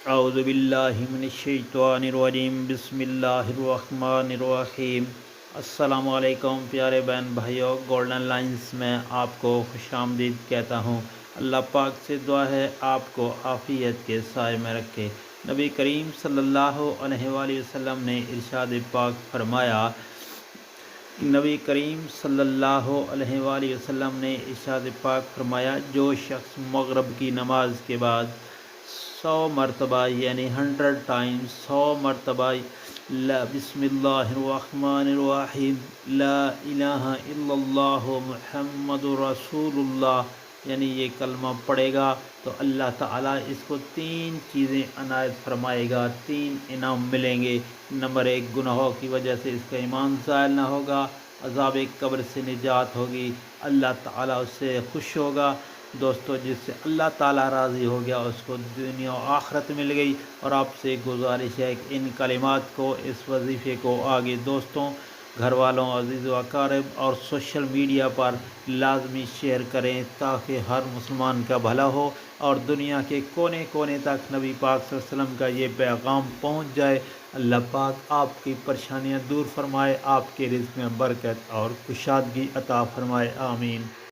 اعوذ باللہ من الشیطان الرجیم، بسم اللہ الرحمن الرحیم۔ السلام علیکم پیارے بہن بھائیوں، گولڈن لائنز میں آپ کو خوش آمدید کہتا ہوں۔ اللہ پاک سے دعا ہے آپ کو عافیت کے سائے میں رکھے۔ نبی کریم صلی اللہ علیہ وآلہ وسلم نے ارشاد پاک فرمایا، نبی کریم صلی اللہ علیہ وآلہ وسلم نے ارشاد پاک فرمایا، جو شخص مغرب کی نماز کے بعد 100 مرتبہ یعنی 100 ٹائمز 100 مرتبہ بسم اللہ الرحمن الرحیم لا الہ الا اللہ محمد رسول اللہ یعنی یہ کلمہ پڑھے گا تو اللہ تعالیٰ اس کو 3 چیزیں عنایت فرمائے گا، 3 انعام ملیں گے۔ نمبر 1، گناہوں کی وجہ سے اس کا ایمان زائل نہ ہوگا، عذاب قبر سے نجات ہوگی، اللہ تعالیٰ اس سے خوش ہوگا۔ دوستو، جس سے اللہ تعالیٰ راضی ہو گیا اس کو دنیا و آخرت مل گئی۔ اور آپ سے گزارش ہے کہ ان کلمات کو، اس وظیفے کو آگے دوستوں، گھر والوں، عزیز و اقارب اور سوشل میڈیا پر لازمی شیئر کریں تاکہ ہر مسلمان کا بھلا ہو اور دنیا کے کونے کونے تک نبی پاک صلی اللہ علیہ وسلم کا یہ پیغام پہنچ جائے۔ اللہ پاک آپ کی پریشانیاں دور فرمائے، آپ کے رزق میں برکت اور کشادگی عطا فرمائے، آمین۔